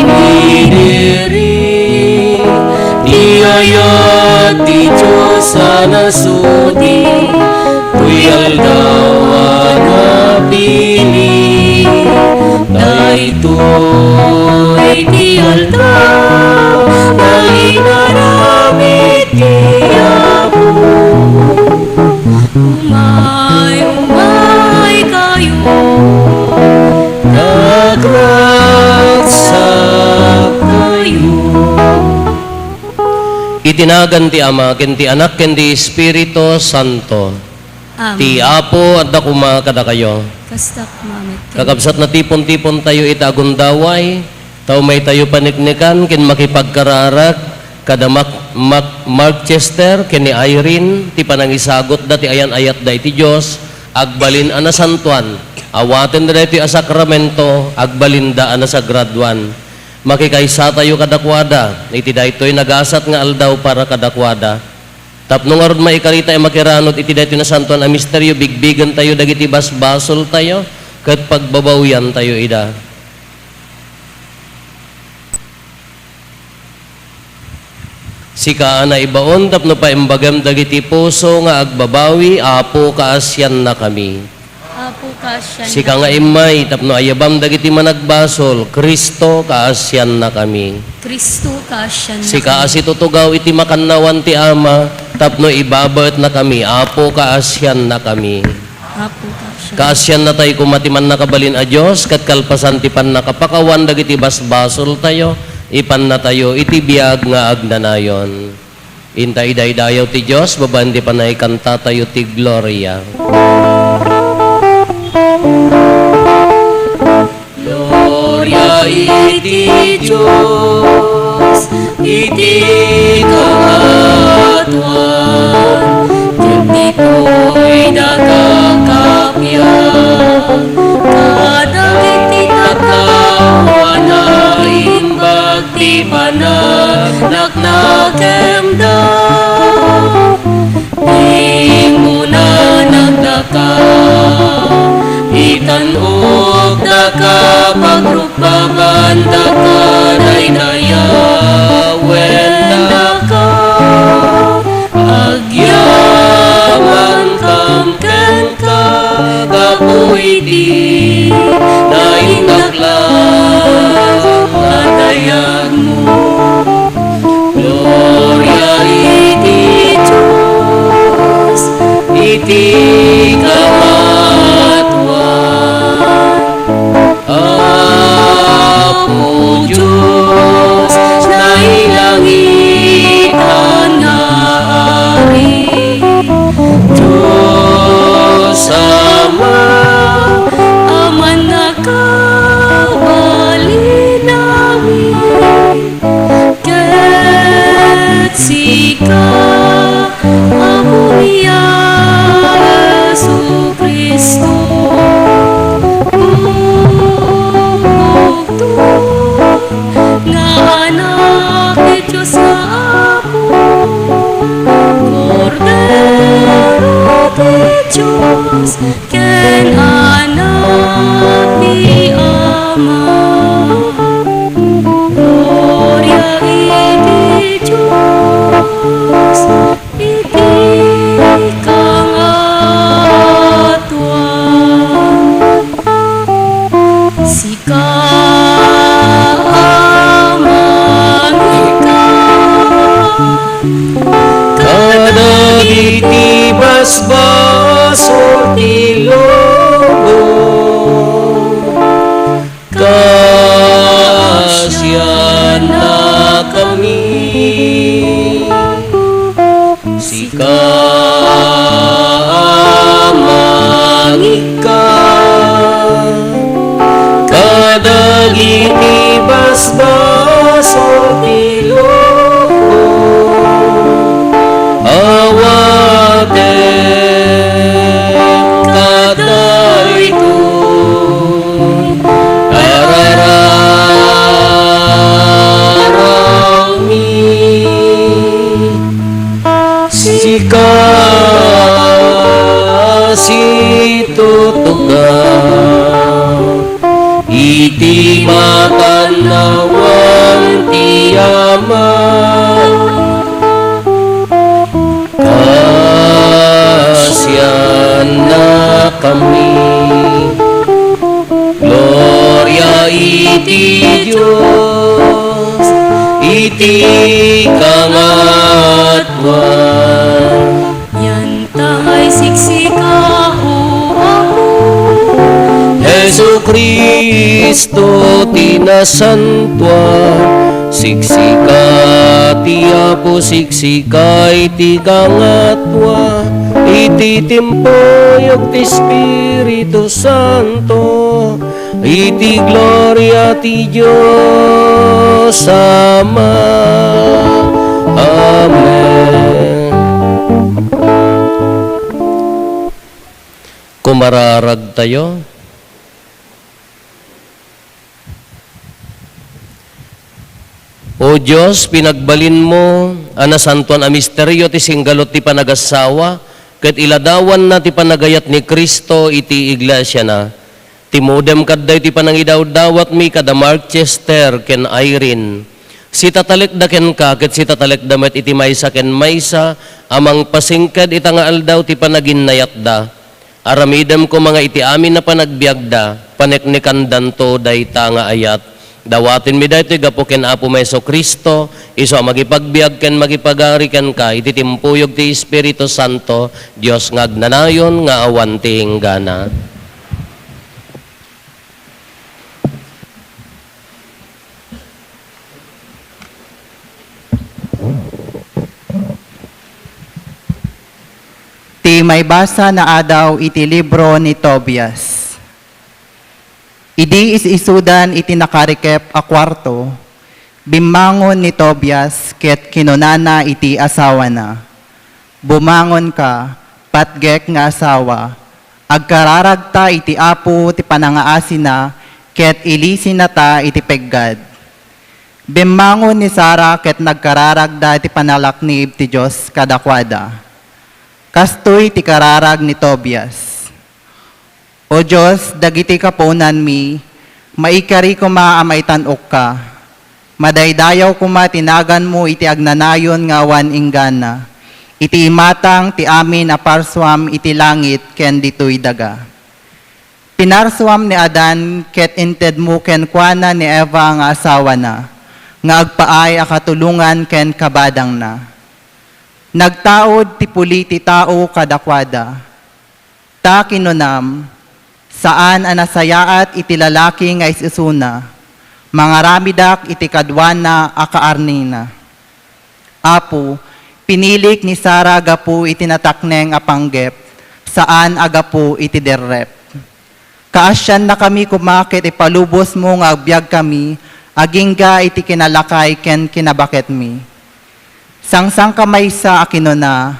pinidiri, niyayat di Diyos sa nasudi, tuyal daw ang pili, daytoy di aldaw, na inaramid tiyapo. Umay kayo, nagragsak kayo. Itinagan ti Ama, ken ti Anak, ken ti Espiritu Santo. Amen. Ti Apo at dakuma kada kayo. Kastak mamit kayo. Kakabsat na tipon-tipon tayo itagundaway, tao may tayo paniknikan, ken makipagkararak, kada Mark Chester, ken ni Irene, ti panangisagot da ti ayan ayat da iti Diyos, agbalin ana santuan, awaten da iti asakramento, agbalin da ana sagraduan. Makikaysa tayo kadakwada, iti daytoy nagasat nga aldaw para kadakwada. Tapno nga ron maikarita ay makiranot, iti daytoy na santuan a misteryo, bigbigan tayo, dagiti basbasol tayo, kat pagbabawyan tayo ida. Sika na ibaon, tapno pa imbagam dagiti puso nga agbabawi, Apo kaasyan na kami. Apo kasyan. Sika nga imay, tapno ayabam dagiti managbasol, Kristo kaasyan na kami. Kristo kasyan. Sika asitutugaw iti makannawan ti Ama, tapno ibabaet na kami, Apo kaasyan na kami. Apo kasyan. Kaasyan na tayo kumatiman nakabalin a Diyos, kat kalpasan ti pan nakapakawan dagiti basbasol tayo, ipan na tayo iti biyag nga agnanayon. Intay daydayaw ti Diyos, babaan ti panay kanta tayo ti Gloria. Gloria iti Diyos, iti kaatuan, iti ko'y nakakapyan, kadang iti nakawan na imbag ti pananak na kemda, di mo na nagdaka, itanog na kapagrupaman da ka daydayawen na ka, agyaman kam ken ka kapoy di naingaglang madayag mo. Gloria iti Diyos, iti kamatuan, Apo Diyos na ilangitan na ari, Diyos Ama, aman na kabalin namin, ket sika Apo niya Jesu Kristo, nga anak ni Diyos nga Apo, Kordero ti Diyos, ken anak ni Ama. Gloria iti Diyos, iti kangatuan, sika kadagiti basbasol ti lobo, kaasyan na kami, sika mangikan, kadagiti basbasol ti lobo, awaten kadaytoy arararami, sika situtugaw iti makanawa Kasyan na kami. Gloria iti Diyos, iti kangatwan. Yan tay siksika o ako. Jesu Kristo tinasantwa, siksika ti Apo, siksika iti kangatwa, iti timpuyog ti Espiritu Santo, iti gloria ti Diyos Ama. Amen. Kumararag tayo. O Diyos, pinagbalin mo, anasantuan a misteryo ti singgalot ti panagasawa, ket iladawan na ti panagayat ni Kristo iti iglesia na. Timodem kadday ti panangidawdawat mi kada Mark Chester ken Irene. Si tatalek da ken ka, ket si tatalek da met iti maysa ken maysa, amang pasingkad itanga aldaw ti panaginnayat da. Aramidem ko mga iti amin na panagbiag da, paneknikan danto day tanga ayat. Dawatin mi dayto gapo ken Apo Meso Kristo, iso magipagbiag ken magipagari ken ka, iti timpuyog ti Espiritu Santo, Dios ngagnanayon nga awan ti hinggana. Ti may basa na adaw iti libro ni Tobias. Idi is-isudan iti nakarikep a kwarto, bimangon ni Tobias ket kinunana iti asawa na. Bumangon ka, patgek nga asawa, agkararagta iti Apo ti panangaasi na, ket ilisin na ta iti peggad. Bimangon ni Sara ket nagkararagda iti panalaknib ti Diyos kadakwada. Kastoy ti kararag ni Tobias. O Diyos, dagiti kapunan mi, maikari ko maamaitanok ka. Madaydayaw ko tinagan mo iti agnanayon nga awan inggana. Iti imatang ti amin aparswam iti langit ken ditoy daga. Pinarswam ni Adan ket inted mo ken kuana ni Eva nga asawa na, nga agpaay akatulungan ken kabadang na. Nagtaod ti puli ti tao kadakwada. Ta kinunam, saan anasayaat iti lalaki nga isusuna, mga ramidak iti kadwana akaarnina. Apo, pinilik ni Sara agapu iti natakneng apanggep, saan agapu iti derrep. Kaasyan na kami kumakit ipalubos mo nga agbyag kami, agingga iti kinalakay ken kinabaket mi. Sangsang kamay sa akinuna,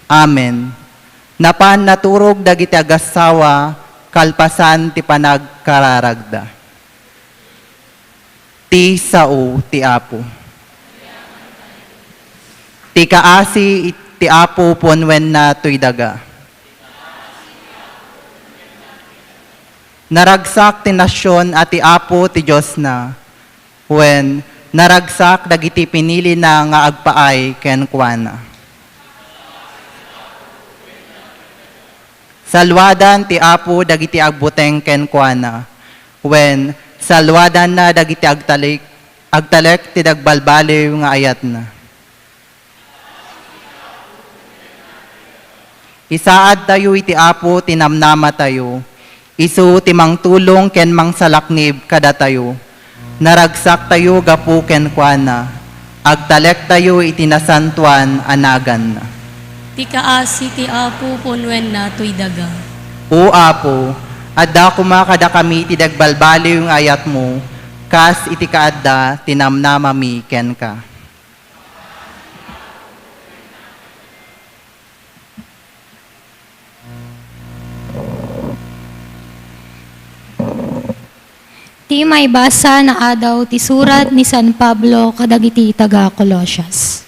Amen. Napan naturog dagiti agasawa, kalpasan ti panagkararagda. Ti sao ti Apo. Ti kaasi ti Apo ponwen na tuy daga. Naragsak ti nasyon at ti Apo ti Diyos na, when naragsak dagiti pinili na nga agpaay ken kuana. Salwadan ti Apo dagiti agbuteng ken kuana, when salwadan na dagiti agtalek ti dagbalbaliw nga ayat na. Isaad tayo iti Apo tinamnama tayo, isu ti mangtulong ken mangsalaknib kada tayo, naragsak tayo gapu ken kuana, agtalek tayo iti nasantuan anagan na. Ti kaasi ti Apo ponwen na tuy daga. O Apo, adda kumakada kami ti dagbalbaliw nga ayat mo, kas iti kaadda tinamnama mi ken ka. Ti may basa na adaw ti surat ni San Pablo kadagiti taga Colosias.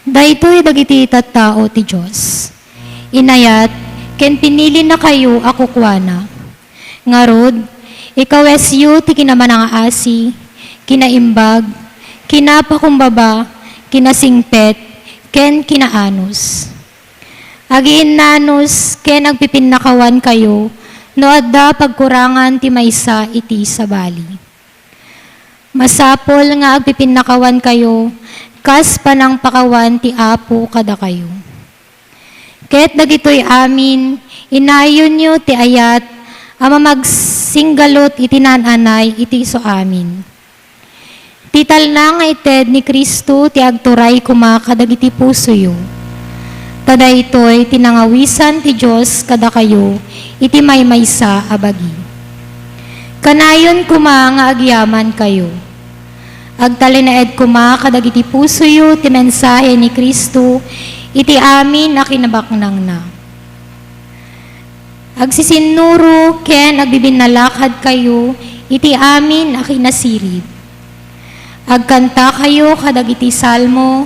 Daytoy dagiti tattao ti Dios. Inayat ken pinili na kayo ako kuana. Ngarod, ikaw esyo ti kinamanangaasi, kinaimbag, kinapakumbaba, kinasingpet, ken kinaanos. Agiin nanos, ken agpipinakawan kayo, no adda pagkurangan ti maysa iti sa bali. Masapol nga agpipinakawan kayo, kas panang pakawan ti Apo kada kayo. Ket dagitoy amin, inayon nyo ti ayat, ama magsinggalot iti nananay iti so amin. Tital na nga ited ni Kristo ti agturay kumakadagiti puso yo. Tada ito'y tinangawisan ti Diyos kada kayo, iti maymaysa abagi. Kanayon kuma nga agyaman kayo. Agtalinaed kuma kadagiti puso yo ti mensahe ni Kristo, iti amin na kinabaknang na. Agsisinuro ken agbibinalakad kayo, iti amin na kinasirib. Agkanta kayo kadagiti salmo,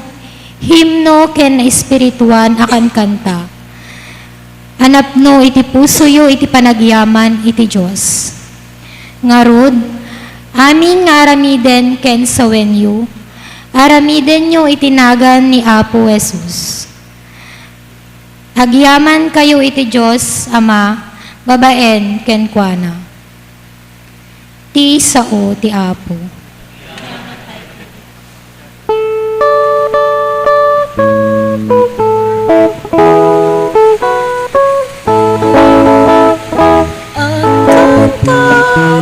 himno ken espirituan akan kanta. Anapno iti puso yo iti panagyaman iti Diyos. Ngarod, amin nga aramiden ken sawenyo, aramiden nyo itinagan ni Apo Jesus. Agyaman kayo iti Diyos, Ama, babaen ken kuana. Ti sao ti Apo.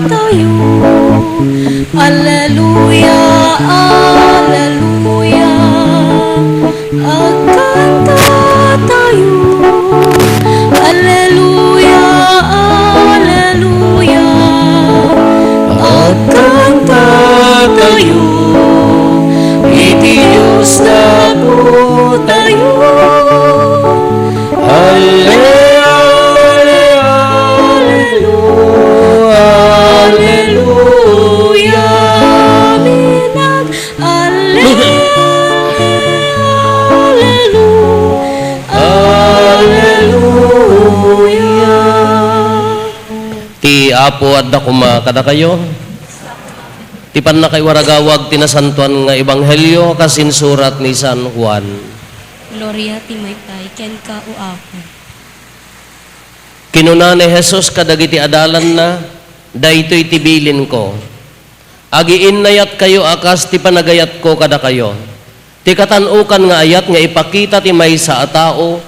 Tayo, Alleluia, Alleluia. Agkanta tayo, Alleluia, Alleluia. Agkanta tayo, iti Diyos na po tayo. Alleluia, minag, Alleluia. Ti Apo adda kuma kada kayo. Ti pan na kay waragawag tinasantuan nga ebanghelyo kasin surat ni San Juan. Gloria ti maytay, ken ka o Apo. Kinuna ni Jesus kadagiti adalan na, daytoy tibilin ko. Agiin nayat kayo akas ti panagayat ko kada kayo. Ti katanukan nga ayat nga ipakita ti maysa a tao,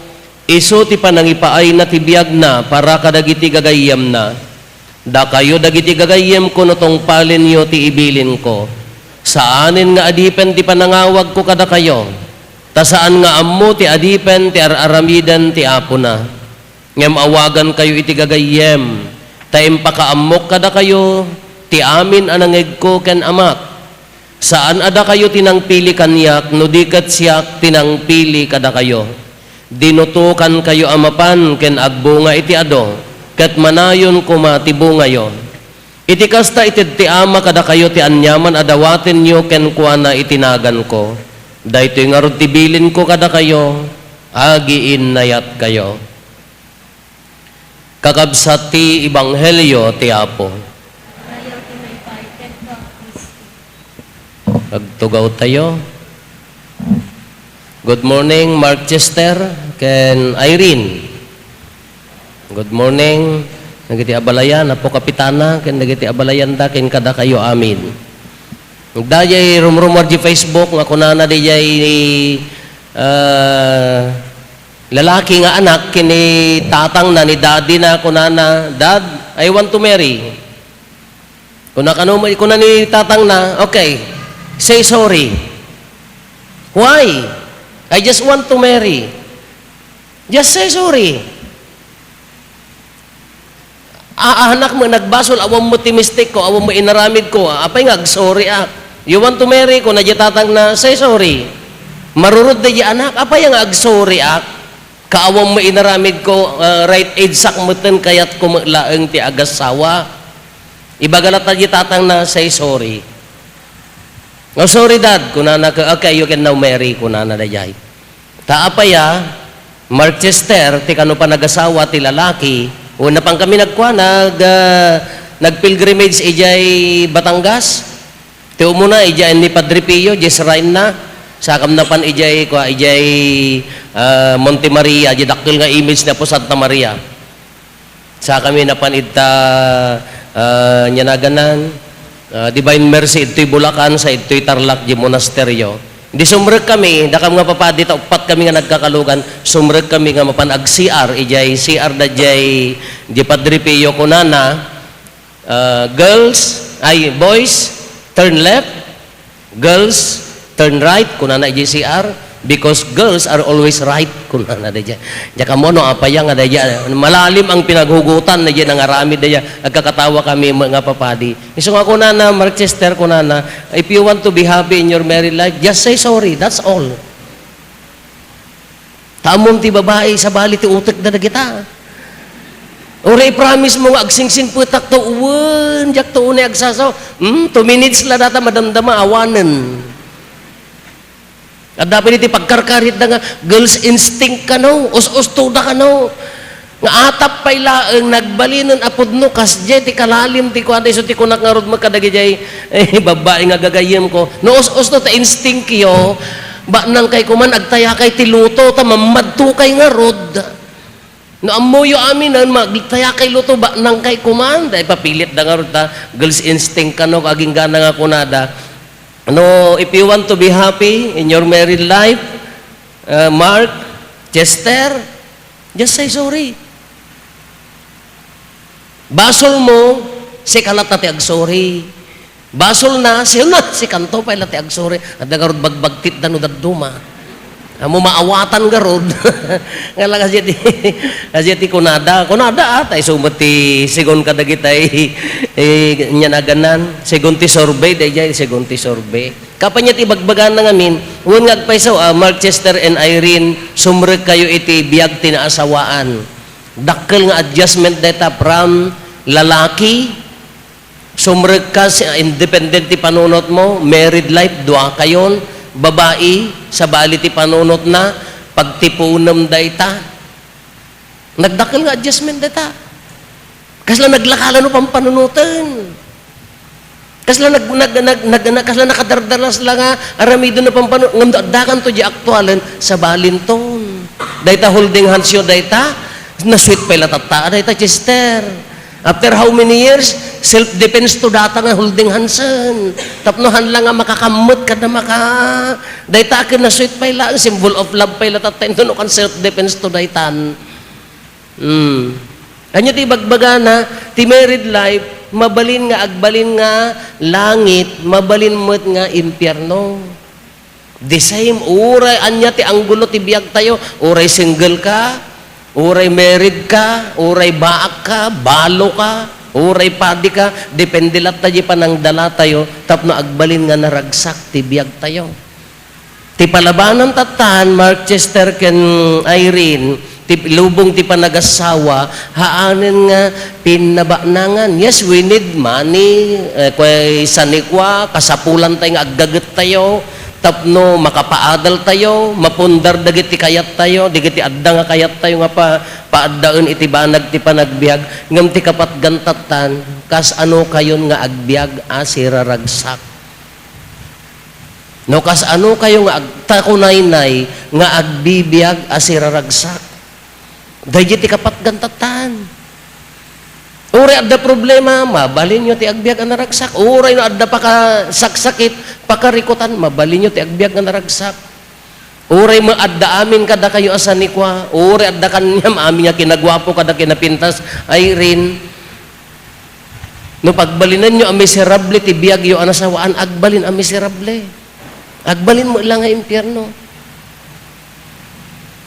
iso ti panangipaay na ti biyag na para kadagiti gagayem na. Da kayo dagiti gagayem ko no tong palin yo ti ibilin ko. Saanin nga adipen ti panangawag ko kada kayo. Ta saan nga ammo ti adipen ti aramiden ti Apo na. Ngem awagan kayo iti gagayem, ta impakaamok kada kayo, ti amin anangeg ko ken amak. Saan ada kayo tinangpili kanyak, no dikat siyak tinangpili kada kayo. Dinutukan kayo amapan ken agbunga iti ado, ket manayon kuma ti bunga yo. Iti kasta ited ti ama kada kayo ti anyaman adawaten yo ken kuana itinagan ko. Daytoy nga rod tibilin ko kada kayo, agiin nayat kayo. Kakabsat ti Ibanghelyo ti Apo. Nagtugaw tayo. Good morning, Mark Chester, ken Irene. Good morning. Nagiti abalayan, Apo Kapitana, ken nagiti abalayan da, ken kada kayo amin. Dayay rumrumor di Facebook, nga kunana dayay lalaki nga anak kini tatang na ni daddy na kunana, Dad, I want to marry. Kuna ni tatang na, okay, say sorry. Why? I just want to marry. Just say sorry. Anak mo nagbasol, awam mo ti mistake ko, awam mo inaramid ko, apay nga sorry ak. You want to marry ko na di tatang na, say sorry. Marurod na di anak, apay nga sorry ak. Kaawang mo inaramid ko, right age sak mo ten kayat kumlaeng ti agasawa. Ibagalat na di tatang na, say sorry. Oh, sorry dad, kunana ka, okay, you can now marry, kunana na jay. Taapaya, Mark Chester, ti kano pa nagasawa ti lalaki, una pang kami nagkwa, nagpilgrimage ijay Batangas. Tiyo mo na, ijay ni Padre Pio, ijay sarain na. Sakam na pan ijay Monte Maria, ijay dakil nga image na po Santa Maria. Sa kami na pan ita nyanaganan, Divine Mercy, ito'y Bulacan, sa ito'y Tarlac, ijay monasteryo. Di sumrek kami, dakam nga papadi, upat kami nga nagkakalugan, sumrek kami nga mapanag CR, ijay CR da jay, di Padre Pio kunana, boys, turn left, girls, turn right, kunana ijay CR, because girls are always right, kunana da jay. Jaka mo, no, apaya nga da jay, malalim ang pinaghugutan na jay, nangarami da jay, nagkakatawa kami mga papadi. Iso nga kunana, Marchester, kunana, if you want to be happy in your married life, just say sorry, that's all. Taamon ti babae, sa bali ti utek na kita. Uri, promise mo nga, agsingsing putak to, uwan, jak to unay agsasaw. 2 minutes la data, madamdama, awanan. At dapat iti pagkarkarit na nga, girls instinct ka no, us-usto na ka no. Nga atap pa'y laang, nagbalinan apod no, kasjay, ti kalalim, ti kuwantay, so ti kunak nga rod magkadagi jay, babae nga gagayim ko. No, us-usto, ta instinct yo, ba nang kay kuman, agtaya kay tiluto, ta mamadto kay nga rod. No, amoyo amin na, magtaya kay luto, ba nang kay kuman, dahil papilit na nga rod ta, girls instinct ka no, kaging gana nga kunada. No, if you want to be happy in your married life, Mark, Chester, just say sorry. Basol mo, si kalat na ti ag-sorry. Basol na, si kanto pa ila ti ag-sorry. At nagarod bagbagtit na no daduma. Amo maawatan garod. Nga lang kasi ti kunada atay sumati sigon kadagitay nya naganan sigon ti sorbet day sigon ti sorbet kapanya ti bagbagan na ngamin wen ngagpaysaw Marchester and Irene sumrek kayo iti biag tinaasawaan dakkel nga adjustment data from lalaki sumrek ka independent ti panunot mo married life dua kayon babae sa bali ti panunot na pagtipunam dayta nagdakil nga adjustment dayta kasla naglakalan no pampanunutan kasla kasla nakadardaras lang nga aramido na pampanunutan dakan to di aktualan sa balinton dayta holding hands yo dayta na sweet pala tata dayta Chester. After how many years, self-defense to data nga holding handsan. Tapnohan lang nga makakamot ka na dayta akin na sweet pa ila, symbol of love pa ila tatain, doon kan self-defense to daytan. Kanya ti bagbagana, ti married life, mabalin nga, agbalin nga, langit, mabalin mo't nga, impyerno. The same, uray, anya ti anggulo ti biyag tayo, uray single ka, uray married ka, uray baak ka, balo ka, uray padi ka, depende lat tayo pa ng dala tayo, tapno agbalin nga naragsak, tibiyag tayo. Ti palabanan tatan, Marchester ken Irene, lubong ti panagasawa, haanin nga pinabaknangan. Yes, we need money, kay sanikwa, kasapulan tayo nga aggagat tayo, tapno makapaadal tayo, mapundar dagiti kayat tayo, digiti adda nga kayat tayo nga paaddaen iti banag ti panagbiag, ngam ti kapat gantatan, kas ano kayon nga agbiag asiraragsak. No, kas ano kayo nga agtakunaynay nga agbibiyag asiraragsak. Digiti kapat gantatan. Uray adda problema, mabalin nyo ti agbiag ang naragsak. Uray no adda pa ka saksakit, pakarikutan, mabalin nyo ti agbiag ang naragsak. Uray mo adda amin kada kayo asanikwa. Uray adda kanyam amin nga kinagwapo kada kinapintas. Irene, no pagbalinan nyo ang miserable ti biag yo anasawaan, agbalin ang miserable. Agbalin mo ilang nga impyerno.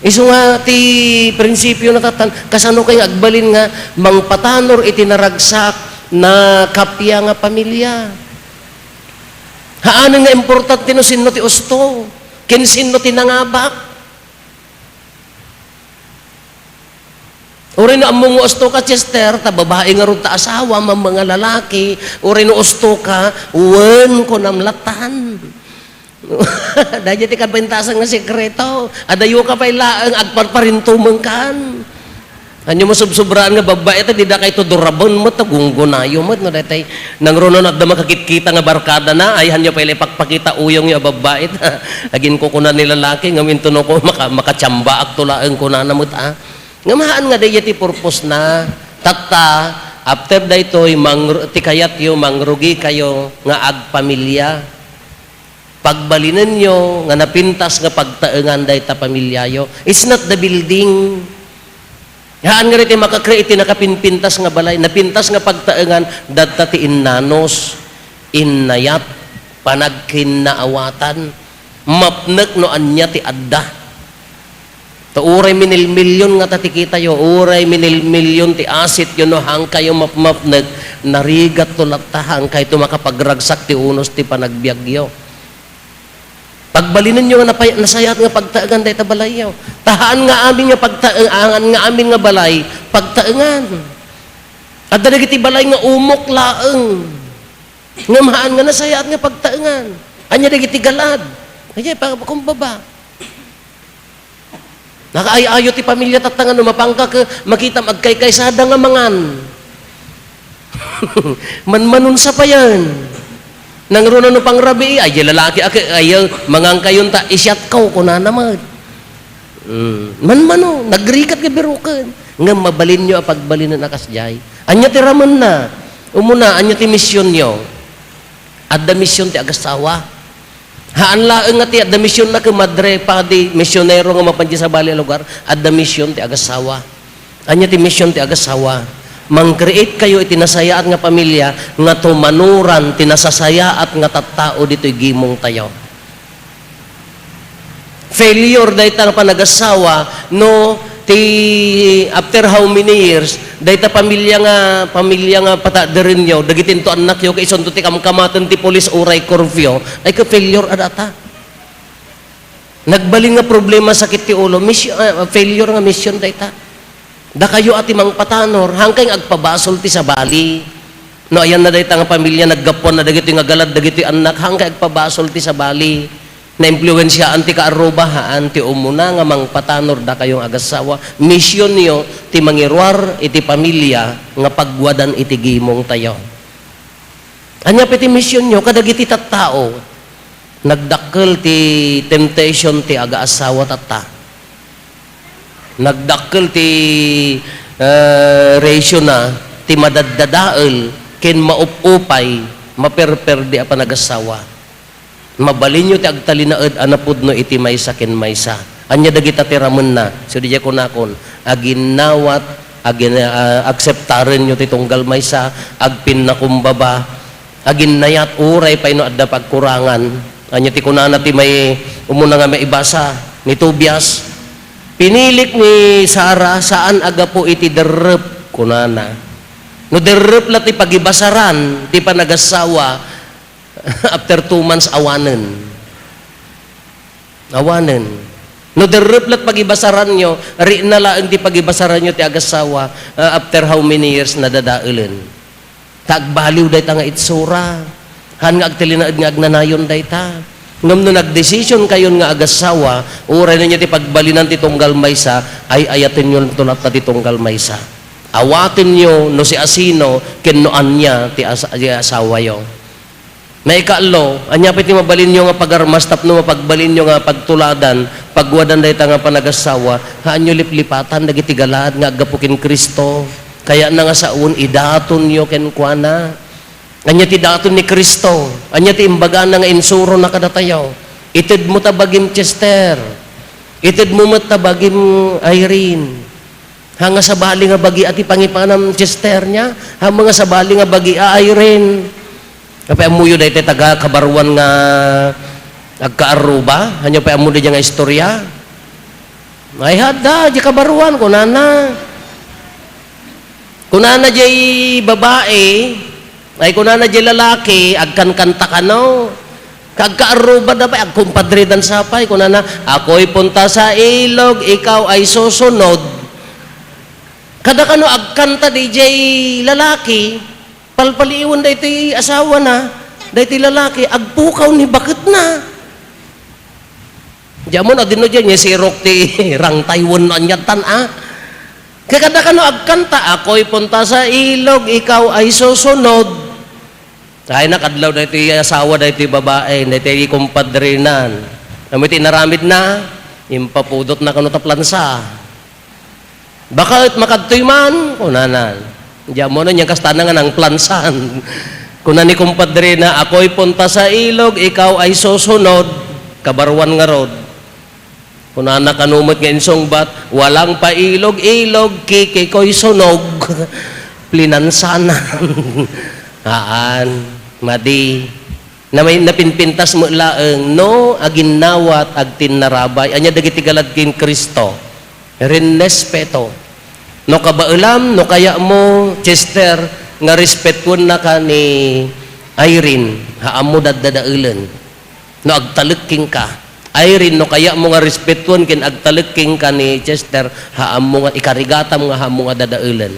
Iso nga ti prinsipyo na tatan, kasano kayo agbalin nga, mangpatanor itinaragsak na kapya nga pamilya. Haanan nga importante no sinno ti usto, kinsinno ti nangabak. Uri no among usto ka, Chester, ta babae nga ron ta asawa, mga lalaki, uri no usto ka, uwan ko namlatan. Dahil ti kabentasan nga sekreto, adayo ka pa ilaang agparparintumang kan. Anyo mo subsobraan nga babae ito, di da kayo durabon mo, gunggunayo mo, no, datay, nang runon at da makakita nga barkada na, ay hanyo pa ilipakpakita uyong yung babae, agin ko kuna nila laki, ngamin tuno ko, makatsamba ak tulaang kuna na mo, nga mahaan nga day ti purpose na, tata, after da ito'y ti kayat yung mangrugi kayo, nga agpamilya, pagbalinan nyo, nga napintas nga pagtaengan day ta pamilyayo, it's not the building. Haan nga rin makakreate nakapinpintas nga balay, napintas nga pagtaengan, dadta ti innanos, innayat, panagkinaawatan, mapnek no anya ti adda. To uray minil-milyon nga tatikita yo, uray minil-milyon ti asit yo no hang kayo mapmapnek, narigat to latahang kayo makapagragsak ti unos ti panagbiagyo. Pagbalinan nyo nga nasayat nga pagtaengan day ta balayaw. Tahaan nga amin nga pagtaengan nga amin nga balay, pagtaengan. At dalagiti balay nga umok laeng. Nga mahaan nga nasayat nga pagtaengan. Anya dagiti galad. Kaya kumbaba. Nakaayayo ti pamilya tatangan no mapangka ka makita magkaykaysada nga mangan. Manmanon sa pa yan. Nang runo no pang rabi, ay lalaki, ay mangang kayon ta, isyat ko, kuna naman. Man-mano, nagrikat ka birukan. Nga mabalin nyo, pagbalin na nakasjay. Anya ti raman na. Umuna, anya ti misyon nyo. Adda misyon ti agasawa. Haan laeng nga ti, adda misyon na ka madre pa di misyonero nga mapanji sa bali lugar. Adda misyon ti agasawa. Anya ti misyon ti agasawa. Mang-create kayo itinasayaan nga pamilya nga tumanuran tinasasayaat nga tattao dito'y gimong tayo. Failure dahi ta panagasawa no ti after how many years dahi ta pamilya nga patadirin nyo dagitin to anak yo kay isonto ti kamkamatan ti polis uray curfew ay ka failure adata. Nagbaling nga problema sakit ti ulo failure nga mission dahi ta. Da kayo ati mang patanor, hangkay agpabasol ti sa bali. No, ayan na dahi nga pamilya, naggapon na dagiti nga galad, dagiti anak, hangkay agpabasol ti sa bali. Na-impluensyaan ti kaarubahaan, ti umuna nga mang patanor, da kayong agasawa. Mission niyo, ti mangirwar, iti pamilya, nga pagwadan iti gimong tayo. Anya piti mission niyo, kadagiti tattao, nagdakkel ti temptation ti aga-asawa tatta. Nagdakkel ti ratio na ti madadadael ken maupupay maperper di apa nagasawa mabalin nyo ti agtalinaed anapudno iti maysa ken maysa anya dagita ti ramon na so di ko nakon aginawat akseptaren nyo ti tunggal maysa agpin na kumbaba aginnayat uray payno adda pagkurangan anya ti kunana ti may umuna nga may ibasa ni Tobias. Pinilik ni Sarah, saan aga po iti derep kunana. No derep la ti pagibasaran, ti panagasawa, after 2 months awanen. Awanen. No derep la pagibasaran nyo, ri na laeng ti pagibasaran nyo ti agasawa, after how many years nadadaelen. Tagbaliw day ta nga itsura. Han nga agtilinaed nga agnanayon day ta. Ngam no nagdesisyon kayon nga agasawa, uray na niya ti pagbalinan ti tunggal maysa, ay ayatin nyo tunat na ti tunggal maysa. Awatin nyo no si asino, kinuan niya ti asawa yo. Na ikalo, anya piti mabalin nyo nga pagarmas, tapno mapagbalin nyo nga pagtuladan, pagwadan day ta nga panagasawa, haan nyo liplipatan, dagiti galad nga agapukin Kristo. Kaya na nga saun, idaton nyo kenkwana. Anya ti daton ni Kristo, anya ti imbaga nga insuro na kadatayaw. Ited mo tabagim Chester, ited mo tabagim Irene. Hanga sa bali nga bagi ati pangipanam Chester niya, hanga nga sa bali nga bagi Irene. Kapay amuyo dahi taga kabaruan nga agkaaruba, hanyo pa amuyo dahi nga istorya. Ay hada, di kabaruan, kunana. Kunana di babae, ay kunana di lalaki, agkan-kanta ka no. Kagkaaruba na pa, agkumpadridan sapay, kunana, ako'y punta sa ilog, ikaw ay susunod. Kada kano agkanta di jay lalaki, palpaliiwan da ito'y asawa na, da ito'y lalaki, agpukaw ni bakit na. Diyan mo na din no dyan, si Rok ti rang Taiwan na anyatan Kakada ka no agkanta, ako'y punta sa ilog, ikaw ay susunod. Tayo nakadlaw na ito yung asawa na ito yung babae, na ito yung kumpadrinan. Namit inaramid na, impapudot na kano taplansa. Bakit makadtoy man? Kunanan. Diyan mo na niyang kastanangan ang plansan. Kunan ni kumpadrina, ako'y punta sa ilog, ikaw ay susunod. Kabarwan nga rod. Kunana kanumot nga insong bat, walang pailog-ilog, kiki ko'y sunog. Plinansanan. Haan, madi. Na may napinpintas mo laeng, no, aginawat, agtinarabay. Anya dagiti galad kin Kristo. Rinespeto. No kabailam, no kaya mo, Chester, nga respetuan na ka ni Irene, haam mo dadadailan. No agtalagking ka. Irene, no kaya mo nga respetuan kin agtalagking ka ni Chester, haam mo nga ikarigatam nga haam mo nga dadailan.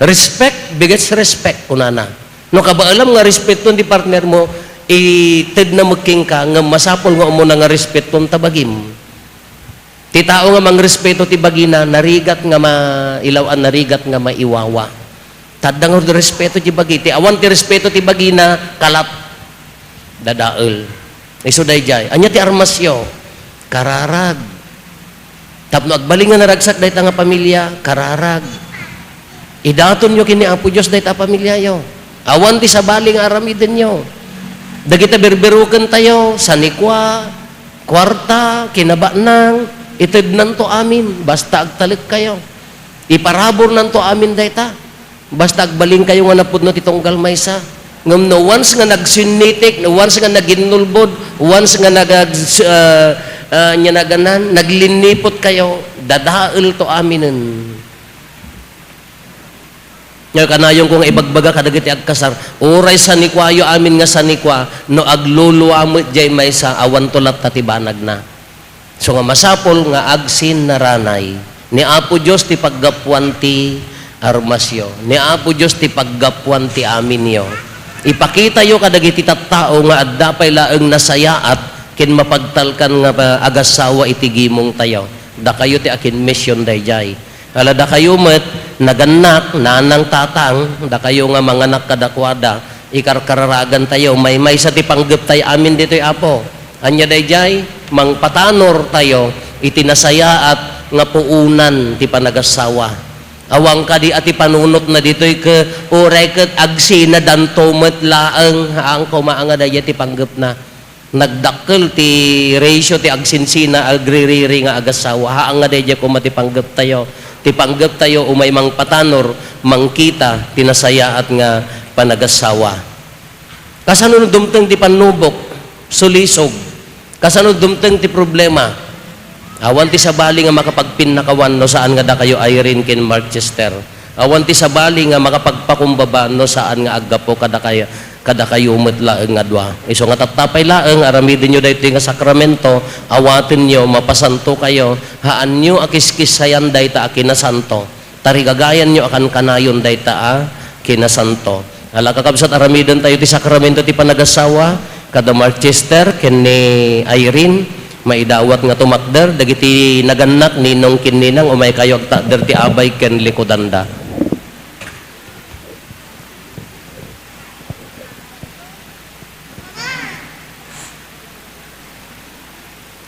Respect begets respect kunana. No kabailam nga respetuan di partner mo, ited na magking ka nga masapol nga mo nga respetuan tabagim. Ti tao nga mang respeto ti bagina, narigat nga mailawan, narigat nga maiwawa. Tadang respeto ti bagi, ti awan ti respeto ti bagina, kalat, dadael. Iso dayjay, anya ti armasyo, kararag. Tapno agbaling nga naragsak dayta nga pamilya, kararag. Idaton nyo kini Apo Diyos dayta pamilya yo. Awan ti sabali nga aramiden nyo. Dagita berberuken tayo, sanikwa, kwarta, kinabanang, itid nanto amin, basta agtalik kayo. Iparabor nanto amin dayta. Basta agbaling kayo nga napudno titong galmaysa. Ngam no once nga nagsinitik, no once nga naginulbod, once nga naganan, naglinipot kayo, dadael to aminen. Nga kanayong kung ibagbaga kadagiti agkasar, uray sanikwayo amin nga sanikwa, no agluluamot jay maysa awan tulat tatibanag na. So nga masapol nga agsin na ranay, ni Apo Diyos ti paggapuan ti armasyo, ni Apo Diyos ti paggapuan ti amin yo. Ipakita yo kadagiti tattao nga adda pay laeng nasayaat ken mapagtalkan nga agasawa iti gimong tayo. Da kayo ti akin mission dayjay. Ala da kayo met naganak nanang tatang, da kayo nga manganak kadakwada, ikarkararagan tayo may sa ti panggep tay amin ditoy Apo. Anya dayjay mangpatanor tayo itinasayaat nga puunan ti panagasawa. Awang kadi ati panunot na dito'y ke uray ket agsi na dantomet laeng haang kumaanga daya ti panggep na nagdakkel ti ratio ti agsinsina agririri nga agasawa haang nga daya kuma ti panggep tayo umay mang patanor mangkita tinasayaat nga panagasawa. Kasano dumteng ti panubok sulisog, kasano dumteng ti problema. Awan ti sabali nga makapagpinnakawan no saan nga da kayo Irene ken Mark Chester. Awan ti sabali nga makapagpakumbaba no saan nga aggapo kada kayo met laeng nga dua. Iso nga tatapay laeng aramidin nyo daytoy nga sakramento, awaten nyo mapasanto kayo, haan nyo akiskisayan dayta a kinasanto. Tarigagayan nyo akan kanayon dayta a kinasanto. Ala kakabsat aramidin tayo ti sakramento ti panagasawa, kada Mark Chester ken ni Irene maidawat nga tumakder dagiti naganak ninong kinninang umay kayo agtakder ti abay ken likodanda.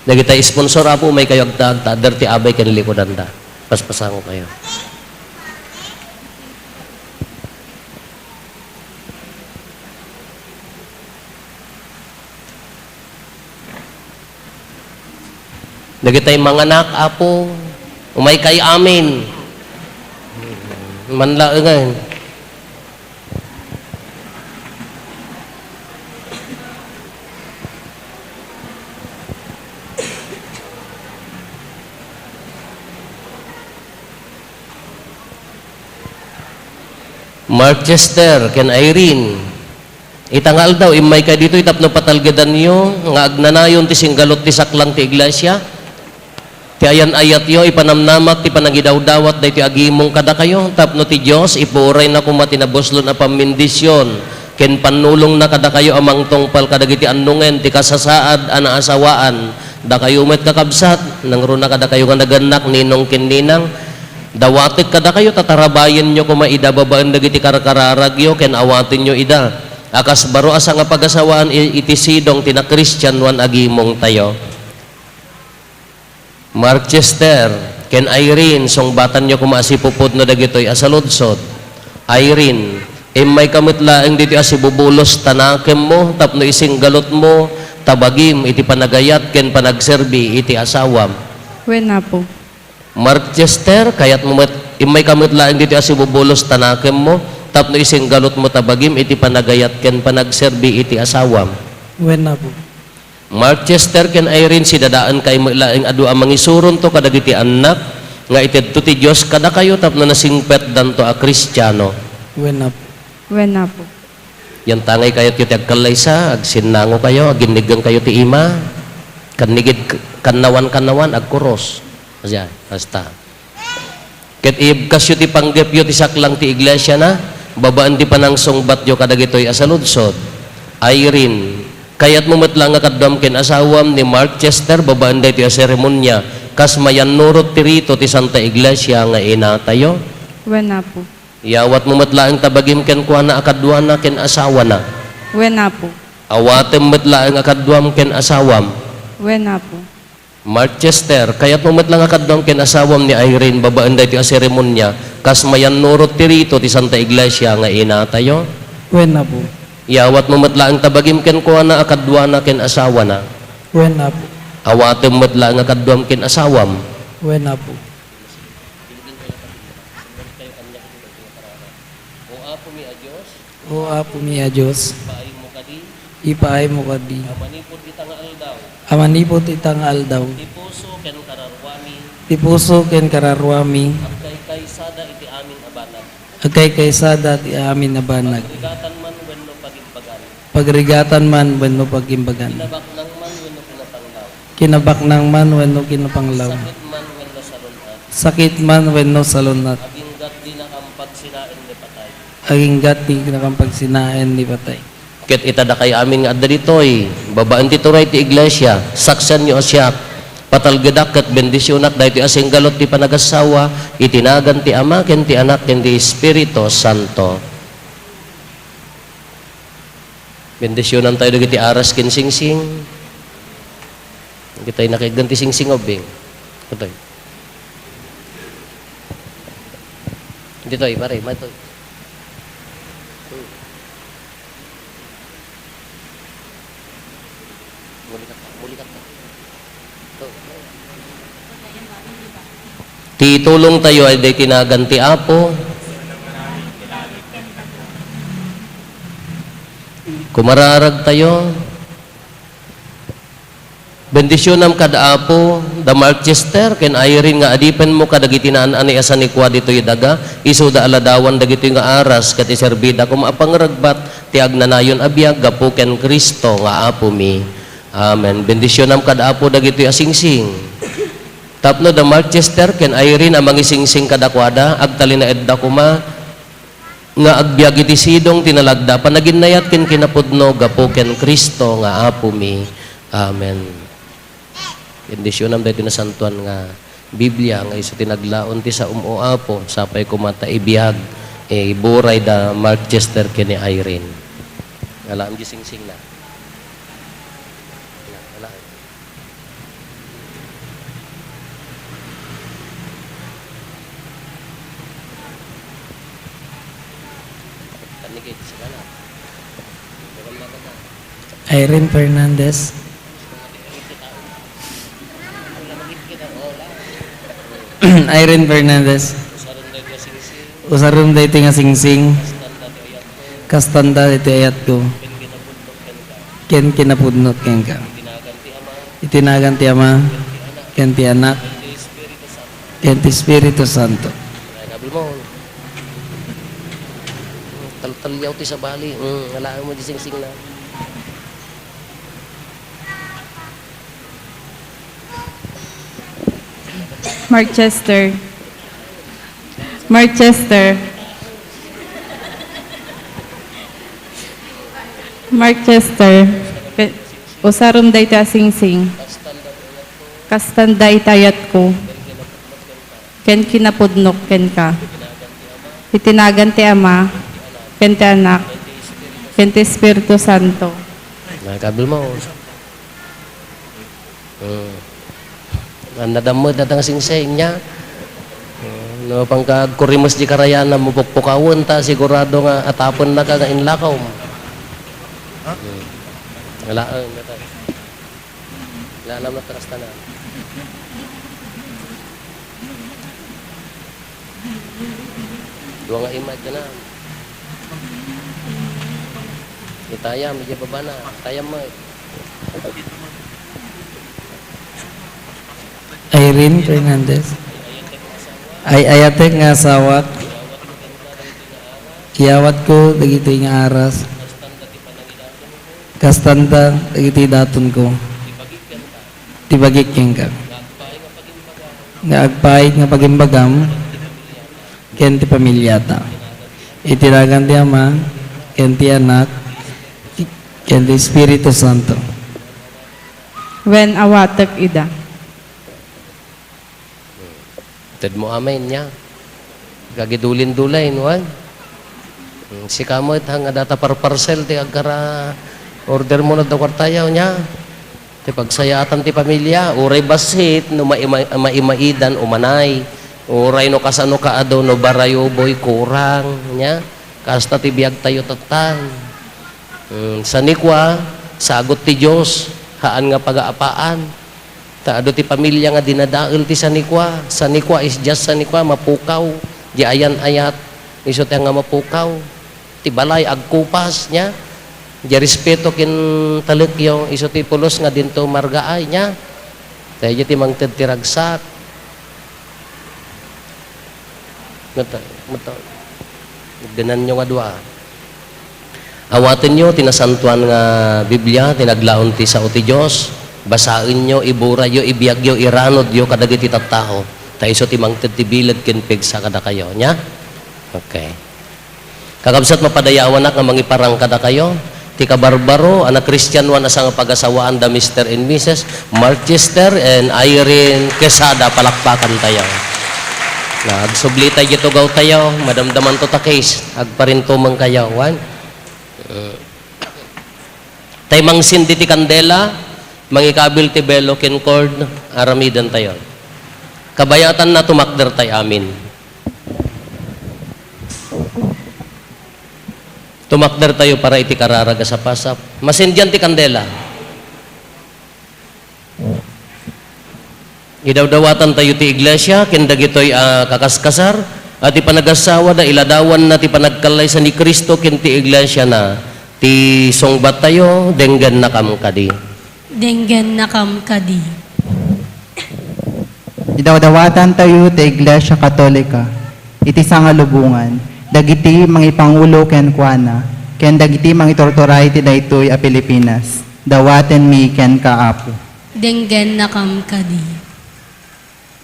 Dagiti sponsor Apo umay kayo agtakder ti abay ken likodanda. Paspasango kayo. Dagitay mga anak, Apo, umay kay amin. Manlaengan. Mark Chester, ken Irene. Itangal daw, imay ka dito, itapno patalgadan nyo, nga agnanayon ti singgalot ti saklang ti iglesia. Ti ayan ayat yo ipanamnamak ti panagidawdawat dahi ti agimong kada kayo tapno ti Dios ipuray na kumati na boslon a pamindisyon ken panulong na kada kayo amang tungpal kadagiti annungen ti kasasaad ana asawaan da kayo met kakabsat nangruna kada kayo nga naganak ninong ken ninang Dawatik kada kayo, tatarabayan nyo kung maida babaan dagiti karkararagyo, ken awatin nyo ida. Akas baro asa nga pagasawaan iti sidong tina Christian wan agimong tayo. Mark Chester, ken Irene, song batan nyo kumasipupod na dagitoy asaludsod. Irene, may kamitlaeng dito asibubulos tanakem mo, tapno ising galot mo, tabagim iti panagayat ken panagserbi iti asawam. When na po. Mark Chester, kayat mo may kamitlaeng dito asibubulos tanakem mo, tapno ising galot mo tabagim iti panagayat ken panagserbi iti asawam. When na po. Mark Chester ken Irene, si dadaan kay mo ilaing adu ang mangisuron to kadagiti anak nga ited to ti Dios kada kayo tapno nasingpet danto a Kristiyano. When na po. When na po. Yan tangay kayo ti agkalaysa, agsinango kayo, aginigang kayo ti ima, kanigid kanawan agkuros. Asya, basta. Ket ibkasyo ti panggepyo ti saklang ti iglesia na, babaan ti panangsong batyo kadagitoy asaludsod. Irene, kayat mo matlang nga kadam ken asawam ni Mark Chester, babaan day ti seremonya, kas mayan nurot ti rito ti Santa Iglesia nga inatayo. When na po. Yawat mo matlaang tabagim ken kuana akadwana ken asawa na. When na po. Awatem matlaang akadwam ken asawam. When na po. Mark Chester, kayat mo matlang akadwam ken asawam ni Irene, babaan day ti seremonya, kas mayan nurot ti rito ti Santa Iglesia nga inatayo. When na po. Yawat mo matlaang tabagim ken kuana akadwana ken asawa na. When na po. Awatem matlaang akadwam ken asawam. When na po. O apo mi a Diyos, ipaay mo kadi, Manipod itang aldaw, amanipot itang aldaw, tipuso ken kararwami, tipuso ken kararwami, kay kaysada iti aming abanag. agkay kaysada ti amin na banag. Rigatan man wenno pagimbagan. Pagrigatan man wenno pagimbagan. Kinabak nang man wenno pinatanglaw. Kinabaknang man wenno kinapanglaw. Sakit man wenno salunat. Sakit man wenno salunat. Aginggat di nakampag sinain ni patay. Aginggat di nakampagsinaen ni patay. Ket itada kay amin nga adda ditoy, babaan ti turay ti iglesia, saksan nyo asyak, patalgedak ket bendisyonak dahiti asing galot ti panagasawa, itinagan ti Ama ken ti Anak ken ti Espiritu Santo. Bendisyonan tayo dagiti aras ken singsing. Kita'y nakiganti singsing obing. Ito'y. Dito'y, pare, mato'y. Titulong tayo ay di tinaganti apo. Kumararag tayo. Bendisyonam kada apo, da Mark Chester, ken Irene nga adipen mo kadagiti naan ani asan ni kwa dito'y daga, iso da aladawan dagito'y nga aras, kat iserbida kum apangragbat, ti agnanayon abiyag, gapo ken Kristo nga apo mi. Amen. Bendisyonam kada apo dagito'y asingsing. Tapno da Mark Chester ken Irene amang isingsing kadakwada agtali na edda kuma nga agbiag iti sidong tinalagda panaginayat ken kinapudno gapo ken Kristo nga apo mi. Amen. Bendisyonam dayto na santuan nga Biblia nga iso tinaglaon ti sa apo sapay kumata ibiyag iburay da Mark Chester ken ni Irene. Alam di singsing na. Irene Fernandez, Irene Fernandez, usarum dayto nga singsing, kastanda dayto ayat ko, ken kinapudnot ken ka. Itinagan ti Ama, ken ti Anak, ken ti Espiritu Santo. Nabil mo. Talyaw ti sa bali. Alaan mo di singsing na. Mark Chester. Mark Chester. Mark Chester. Usarum day ta singsing. Kastanday tayat ko. ken kinapudnok ken ka. Itinagan ti Ama, ken ti Anak, ken ti Espiritu Santo. Nakabil mo. Nadamod na tang singsing niya. No, pangkag kurimus di karayan na mupukpukawon ta, sigurado nga atapon na ka nga inlakaw. Wala, wala alam na taras na. Dua nga imad ka na. Itayam, medyo baba na. Tayam mo eh. Irene Fernandez. Ay ayatek nga sawat. Iyawat ko dagiti nga aras. Kastanda dagiti daton ko. Tibagik ka. Nga agpay nga pagimbagam. Ken ti pamilyata. Itiragan ti Ama, ken ti Anak, ken ti Espiritu Santo. Wen awatek ida. Tad mo amin niya. Gagidulin-dulay, nuwan. Si kamot hanga data parcel ti agkara order mo na daw kwartayaw niya. Ti pagsayatan ti pamilya, uray basit, no maimaidan umanay. Uray no kasano ka ado no barayo boy kurang niya. Kasta ti biyag tayo tatan. Sa nikwa, sagot ti Diyos, haan nga pag-aapaan. Ado ti pamilya nga dinadail ti sanikwa. Sanikwa is just sanikwa, mapukaw. Di ayan ayat. Iso nga mapukaw. Ti balay, agkupas niya. Di respeto kin talikyo. Iso ti pulos nga dinto margaay niya. Tayo ti mangted ti ragsak. Ganan nyo nga dua. Awatin nyo, tinasantuan nga Biblia, tinaglaon ti sao ti Diyos. Basain nyo, ibura nyo, ibiyag nyo, iranod nyo, kadagiti tattao. Tayo so timang titibilad kinpig sa kada kayo. Nya? Okay. Kakabsat mapadayawan na nga mangiparang kada kayo. Ti kabarbaro, anak Christian one asang pag-asawaan da Mr. and Mrs. Mark Chester and Irene Quesada, palakpakan tayo. Nagsubli tayo gito gaw tayo, madamdaman to ta case. Agparinto man kayo. One. Tay mangsin di ti kandela, mangikabil ti belo ken cord, aramidan tayo. Kabayatan na tumakder tayo amin. Tumakder tayo para iti kararaga sa pasap. Masindyan ti kandela. Idawdawatan tayo ti iglesia, ken dagitoy kakaskasar, at ipanagasawa da iladawan na ti panagkalay sa ni Kristo ken ti iglesia na ti songbat tayo, denggan na kamkadi. Denggen na kam kadi. Idawdawatan tayo ti Iglesia Katolika. Iti sangalubungan. Dagiti mangipangulo ken kuana. Ken dagiti mangitorturay ti daytoy a Pilipinas. Dawaten mi ken kaapo. Denggen na kam kadi.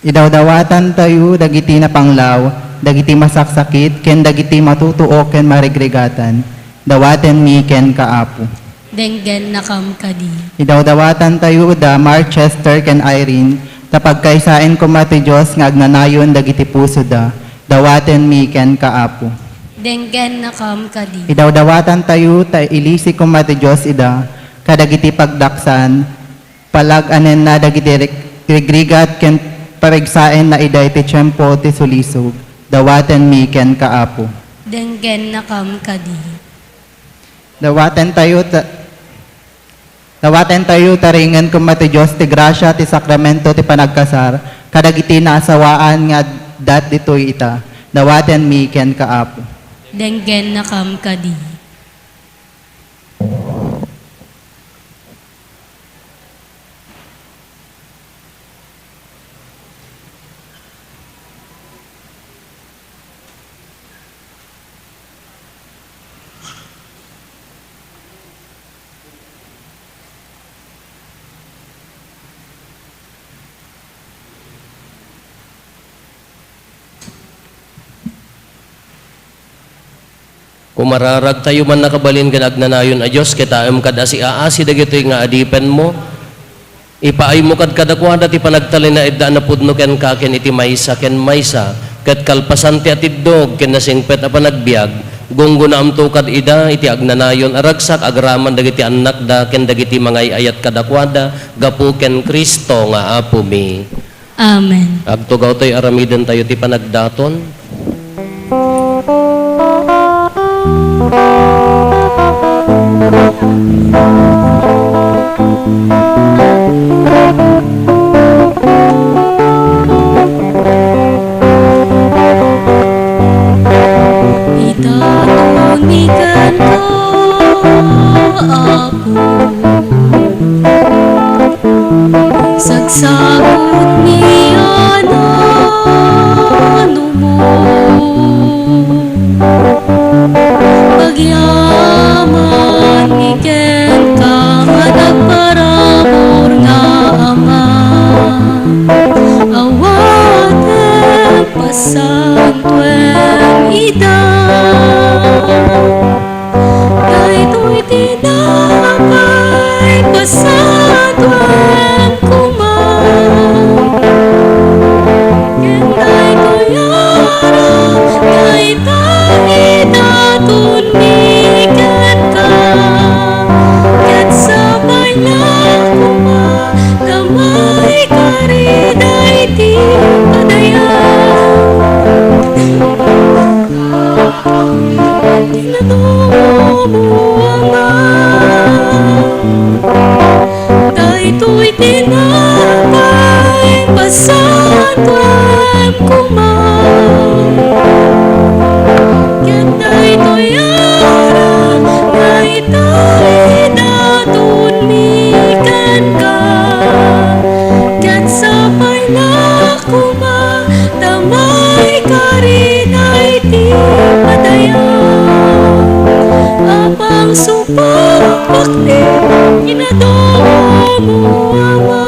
Idawdawatan tayo dagiti na panglaw, dagiti masaksakit, ken dagiti matutuo ken marigregatan. Dawaten mi ken kaapo. Denggen na kam kadi. Idawdawatan tayo da Mark Chester ken Irene, tapagkaisain ko mati Diyos nga agnanayon dagiti puso da. Dawaten mi ken kaapo. Denggen na kam kadi. Idawdawatan tayo ta ilisi ko mati Diyos ida, kadagiti pagdaksan, palag-anen na dagiti rigrigat ken parigsaen na iday ti tiyempo ti sulisog. Dawaten mi ken kaapo. Denggen na kam kadi. Dawaten tayo taringan kumati Diyos ti grasya ti sakramento ti panagkasar, kadagiti naasawaan nga dat ditoy ita. Dawaten mi ken kaapo. Denggen na kam kadi. Kung mararag tayo man nakabalin ka nagnanayon a Diyos, kita kada si aasi dagito nga adipen mo, Ipaay mo kad kadakwada ti panagtalin na idda na pudno ken kaken iti maysa ken maysa ket kalpasan ti atidog ken nasingpet a panagbiag gunggo na amto kad ida iti agnanayon aragsak agraman dagiti anak da ken dagiti mga ayat kadakwada gapu ken Kristo nga apo mi. Amen. Agtugaw tayo aramiden tayo ti panagdaton. Itatunikan ka, Apo, sagsabot niya na mo, pagyaman iken ka nga nagparamor nga Ama, awaten pasantuen ida, daytoy tinapay pasantuen kumang, ken daytoy araw daytoy idatun miken ka, ket sabay na kumang gamay kari dayti padayan. Daytoy tinapay pasantuen kumang, ket daytoy araw daytoy idatun miken ka, ket sabay na kumang damay kari dayti padayan. Apang supapak ni inadomo Ama,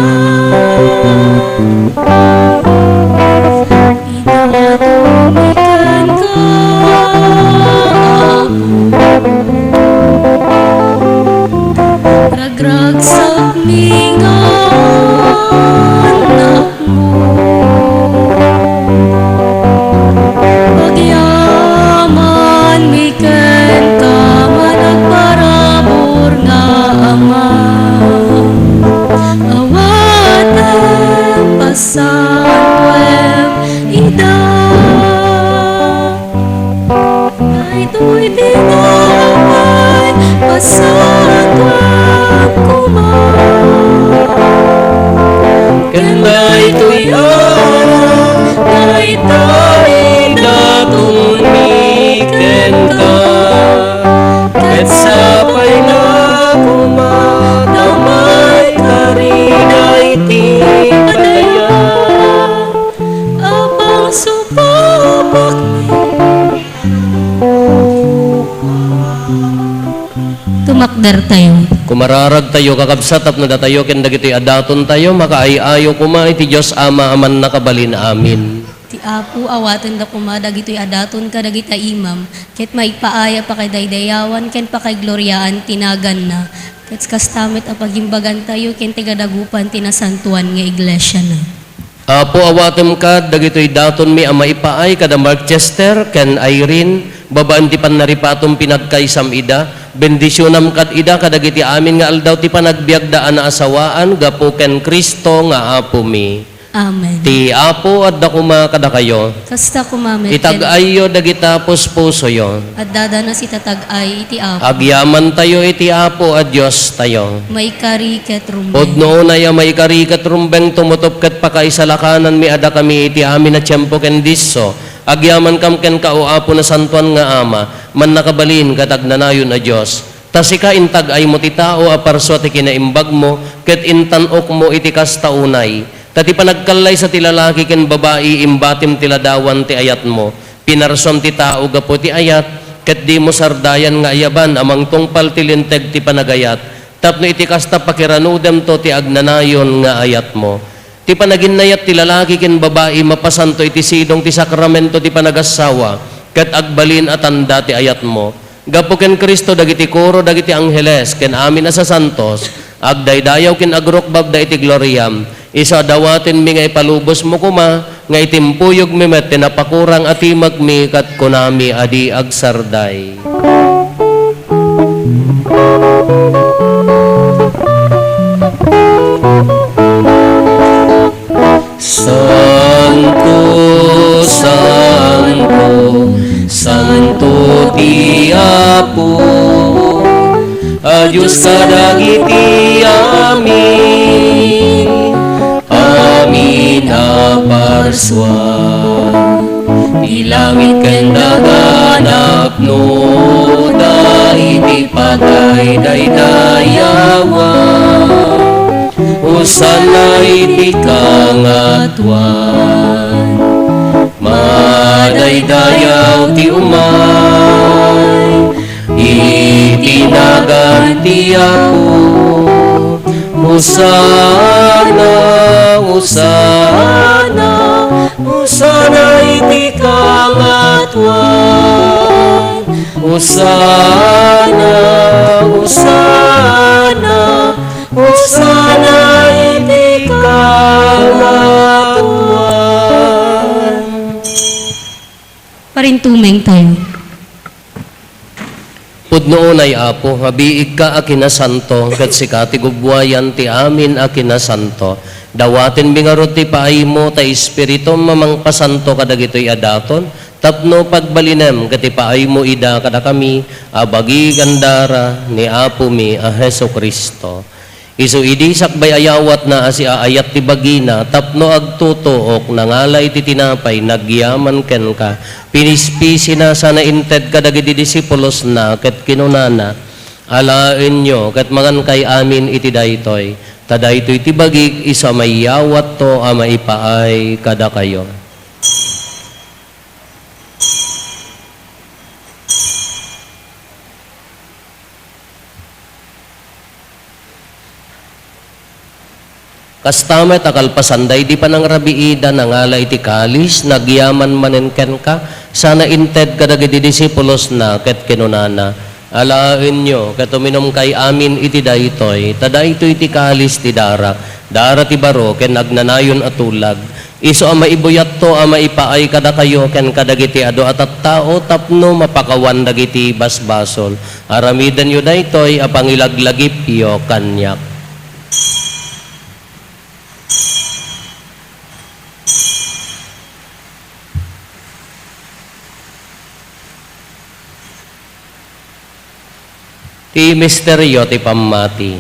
inatumikan ka, ragragsak ning anak mo, pagyaman miken ka nga nagparamor nga Ama, awaten pasantuen ida, daytoy tinapay pasantuen kumang, Ken daytoy araw daytoy idatun miken ka, ket sabay na kumadamay kari dayti padayan. apang supapak tumakder tayo. Kumararag tayo kakabsat na datayo ken dagiti adaton tayo makaayayo kuma iti Dios Ama aman nakabalin amin. Ti Apo awaten da kumada gito'y adaton ka dagita imam, ket maipaaya pa kay daydayawan ken pa kay gloryaan tinagan na, ket kastamit a pagimbagan tayo ken tigadagupan tinasantuan nga iglesia na. Apo awatem ka dagitoy daton mi ama ipaay kada Marchester ken Irene babaan ti panaripatom pinagkaysam ida bendisyonam kat ida kadagiti amin nga aldaw ti panagbiagdaan na asawaan gapo ken Kristo nga apo mi. Amen. Ti apo at dakuma kada kayo Kasta kumamet itag-ayo dagita puspuso yo at dadana si tatag-ay iti Apo, agyaman tayo iti apo at Dios tayo. may kari ket rumbe. Podno na ya may karikat rumbeng tumutop ket pakaisalakanan mi ada kami iti amin na tiyempo ken disso. Agyaman kam ken kauapo na santuan nga ama, man nakabalin katagnanayon a Dios. Tasika intag ay mo ti tao a parso ti kinaimbag mo, ket intanok mo iti kastaunay. Tati panagkalay sa ti lalaki ken babae imbatim ti ladawan ti ayat mo. Pinarson ti tao gapo ti ayat, ket di mo sardayan nga ayaban amang tungpal ti linteg ti panagayat. Tapno iti kasta pakiranudem to ti agnanayon nga ayat mo. Ti panaginayat ti lalaki ken babae mapasanto iti sidong ti sakramento ti panagasawa, ket agbalin at tanda ti ayat mo. Gapo ken Kristo dagiti koro dagiti angheles ken amin a sa santos, Agdaydayaw kin agrokbab da iti gloryam. Isa dawatin mi nga ipalubos mo kuma, nga itimpuyog mi met tinapakurang atimag mi kat kunami adi agsarday. Santo, Santo, Santo ti Apo, Diyos kadagiti amin, amin na parswan. Ti langit ken daganap no, iti patay daydayawan. Usana iti kangatuan, madaydayaw ti umay, itinaganti ako. Usana, usana, usana iti kangatuan. Usana, usana, usana iti kangatuan. Parintumeng tayo. Pudnoon ay Apo, habiig ka akinasanto, kat sikati gubwayan ti amin akinasanto. Dawatin bingarot ti paay mo, ta espiritu mamang pasanto kadagitoy adaton, tapno pagbalinem, kati paay mo ida kada kami, abagi gandara ni Apo mi a Heso Kristo. Isu idi sakbay ayawat na asi aayat ti bagina, tapno agtutuok, nangalay ti tinapay, nagyaman ken ka, pinispisi na sana inted kadagiti disipulos na, ket kinunana, alain nyo, ket mangan kay amin iti daytoy, tadaytoy ti bagik, isa may yawat to, maipaay kada kayo. Kastamet akalpasanday di pa nang rabiida nangala iti kalis, nagyaman manenken ka, sana inted kadagiti disipulos na, ket kinunana, alain nyo, ket uminom kay amin iti daytoy, tadaytoy iti kalis ti dara ti baro, ken agnanayon atulag, iso ama ibuyat to, ama ipaay kada kayo, ken kadagiti ado at tao, tapno mapakawan dagiti basbasol, aramidan yo daytoy, apangilaglagip yo kanyak. Ti misteryo ti pamati.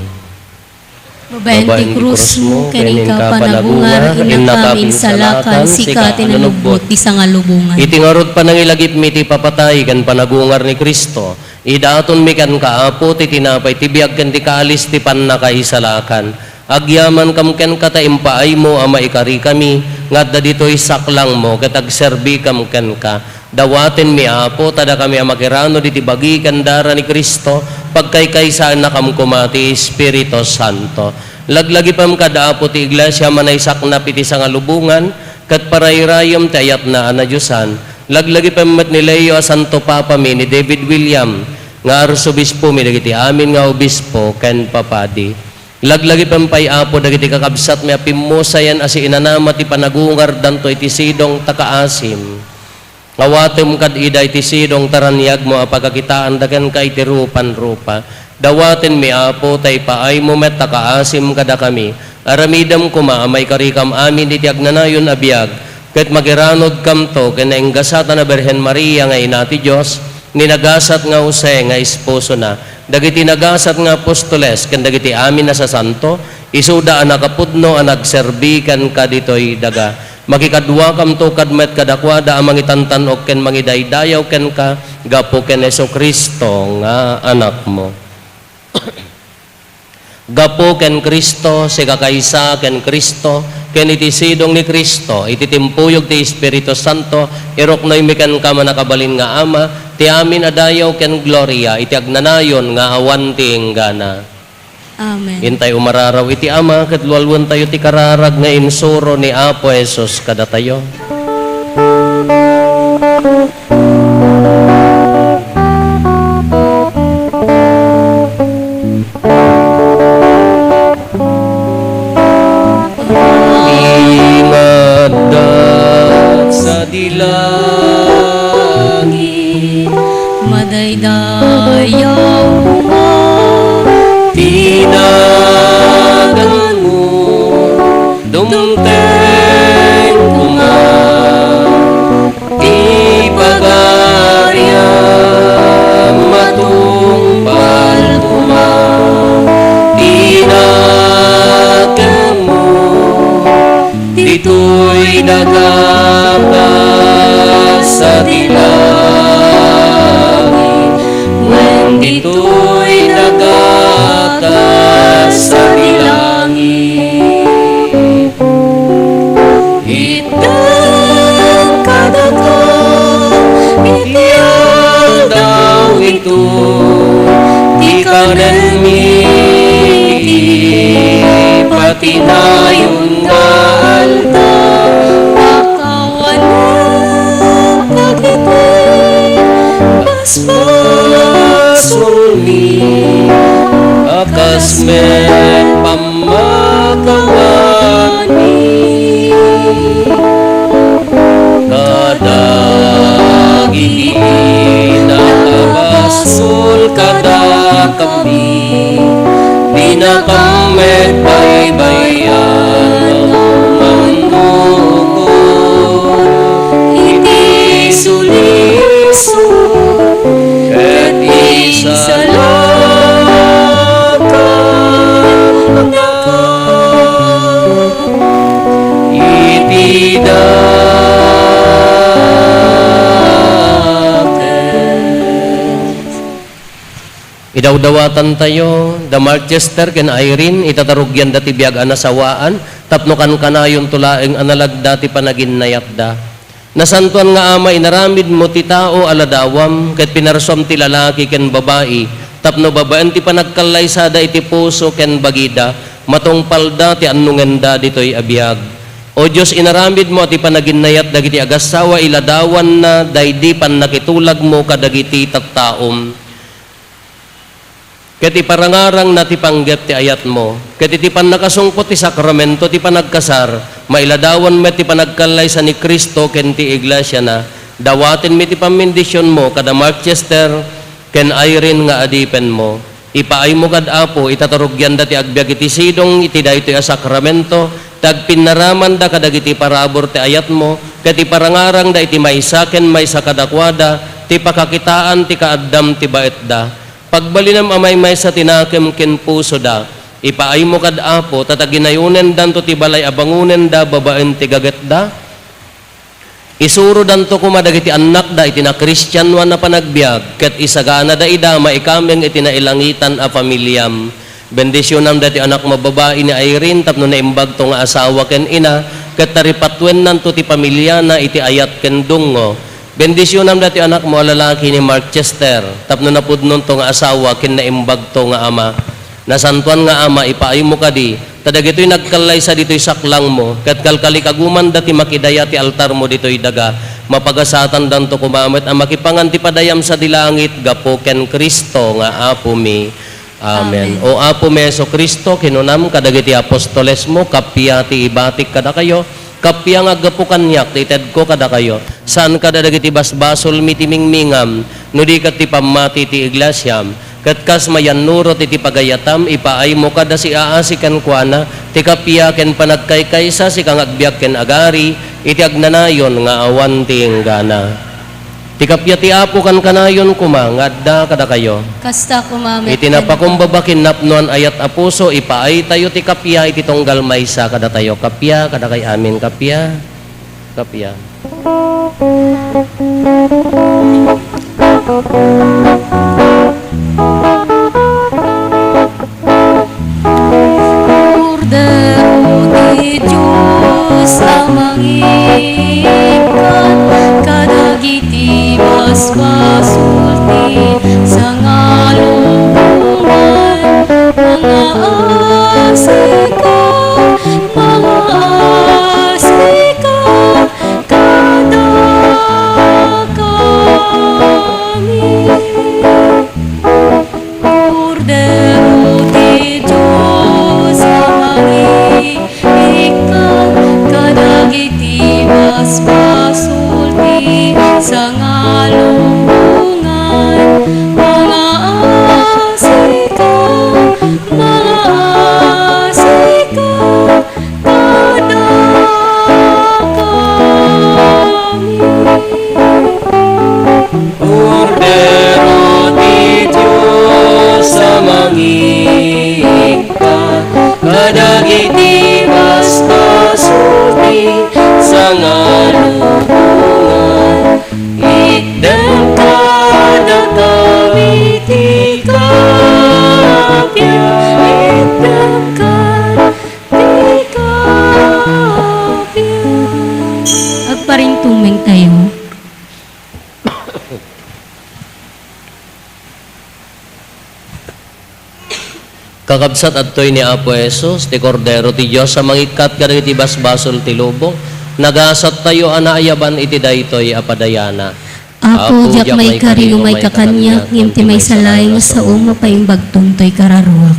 Babayan ti krus mo, kanin ka panagungar, inakamin salakan, sika tinanugbot, di sangalubungan. Iti ngarod panangilagip mi ti papatay, kan panagungar ni Kristo. Idaton mi kan kaapo, ti tinapay, ti biyag kan ti kaalis, ti panakaisalakan. Agyaman kam ken kata impaay mo, ama ikari kami, ngadda dito'y saklang mo, katagserbi kam ken ka. Dawaten mi Apo, tada kami amakirano di tibagi kandara ni Kristo, pagkaykaysan na kam kumati Espiritu Santo. Laglagi pam kada Apo ti iglesia manaysak na piti sa ngalubungan, kat parayrayom ti ayat na anadyosan. Laglagi pam mat ni Leo Santo Papa mi ni David William, nga arsobispo mi dagiti amin nga obispo ken papadi. Laglagi pam pay Apo dagiti kakabsat mi apimusayan asi inanama ti panagungar danto iti sidong takaasim. Ngawatem kad iday ti sidong taranyag mo apagakitaan dagan kay ti rupan-rupa. Dawaten mi Apo tay paay mo met takaasim kada kami. Aramidam kuma amay karikam amin iti agnanayon abiyag. Ket magiranod kam to ken nainggasata na Birhen Maria nga ina ti Dios, ninagasat nga Jose nga esposo na. Dagiti nagasat nga apostoles ken dagiti amin na sa santo, isuda anakapudno anagserbi ken kaditoy daga. Makikadwa kam to kadmet kadakwada amang itantanok ken mangidaydayaw ken ka gapo ken Heso Kristo nga anak mo. Gapo ken Kristo si kakaysa ken Kristo ken iti sidong ni Kristo iti timpuyog ti Espiritu Santo iroknoy mi ken ka manakabalin nga ama ti amin adayaw ken gloria iti agnanayon nga awan ti enggana. Amen. Intay umararaw iti ama, ket lualwan tayo ti kararag nga insuro ni Apo Jesus kada tayo. nagaka sa dilangit, when dito'y nagaka sa dilangit. Itang kadaka, itiang daw ito, di kanan patinayon nga alta, Pakawanan pagiti, basbasulmi, akas met pamakawani, kadagiti nakabasul kada kami, pinakamet baybayan manukod, iti suliso ket isalakan iti idawdawatan tayo, da Marchester ken Irene, itatarugyan dati biag anasawaan, tapnokan kanayon tulaeng analag dati panaginnayat da. Nasantuan nga ama, inaramid mo ti tao aladawam, ket pinarsom ti lalaki ken babae, tapno babaen ti panagkalaysada iti puso ken bagida, matungpalda ti annungenda ditoy abiyag. O Diyos, inaramid mo ti panaginnayat dagiti agasawa iladawan na daydi pan nakitulag mo kadagiti tattaom. Ket iparangarang na ti panggep ti ayat mo, ket iti pan nakasungpot ti sakramento ti panagkasar, mailadawan met ti panagkalay sa ni Kristo ken ti iglesia na, dawatin mi ti pamindisyon mo kada Marchester ken Irene nga adipen mo. Ipaay mo kad apo, itatarugyan da ti agbyag iti sidong iti daytoy a sakramento, tag pinaraman da kadagiti parabor ti ayat mo, ket iparangarang da iti maysa ken maysa kadakwada, ti pakakitaan ti kaaddam ti baet da. Pagbalinam amay may sa tinakem ken puso da, ipaay mo kad apo, tataginayunen danto ti balay abangunen da, babaen ti gaget da, isuro danto kumadagiti anak da, iti na Kristyanwan na panagbiag, ket isagana da ida, maikameng iti nailangitan a pamilyam. Bendisyonam dati anak mo babae ni Irene, tapno na imbag to nga asawa ken ina, ket taripatwen nanto ti pamilya na iti ayat ken dungo. Bendisyonam dati anak mo lalaki ni Marchester, tapno napudnon to nga asawa ken naimbag to nga ama. Nasantuan nga ama, ipaay mo kadi, tadagitoy nagkalay sa ditoy saklang mo, ket kalkalikaguman dati makidaya ti altar mo ditoy daga, mapagasatan danto kumamit ang makipangan ti padayam sa dilangit, gapo ken Kristo nga apo mi. Amen. O apo meso Kristo, kinunam kadagiti apostoles mo, kapya ti ibatik kada kayo, kapya nga gapukan niyak, tited ko kada kayo. Saan kada dagiti basbasol mitimingmingam, no di kat ti pamati ti iglesyam, kat kas mayan nuro ti pagayatam, ipaay mo kada si aasikan kuana, ti kapya ken panagkaykaysa si kang agbiag ken agari, iti agnanayon nga awan ti inggana. Ti kapya ti apo kan kanayon kuma, ngadda kada kayo. Kasta kumamit. Iti napakumbabakin napnuan ayat apuso, ipaay tayo ti kapya, iti tonggal maysa kada tayo. Kapya, kada kay amin kapya. Kapya. Kordero di Diyos amang ikan, kadagiti basbasulti sa ngalungan, mga asikan, kada kami. Kakabsat adtoy ni Apo Jesus, ti Kordero ti Diyos, sa mangikat ka iti basbasol ti lubong, nagasat tayo anaayaban iti daytoy apadayana. Apo, diyak may kariyo may kakanyak, ngimti may salay nga sa umo pa yung bagtuntoy kararuak.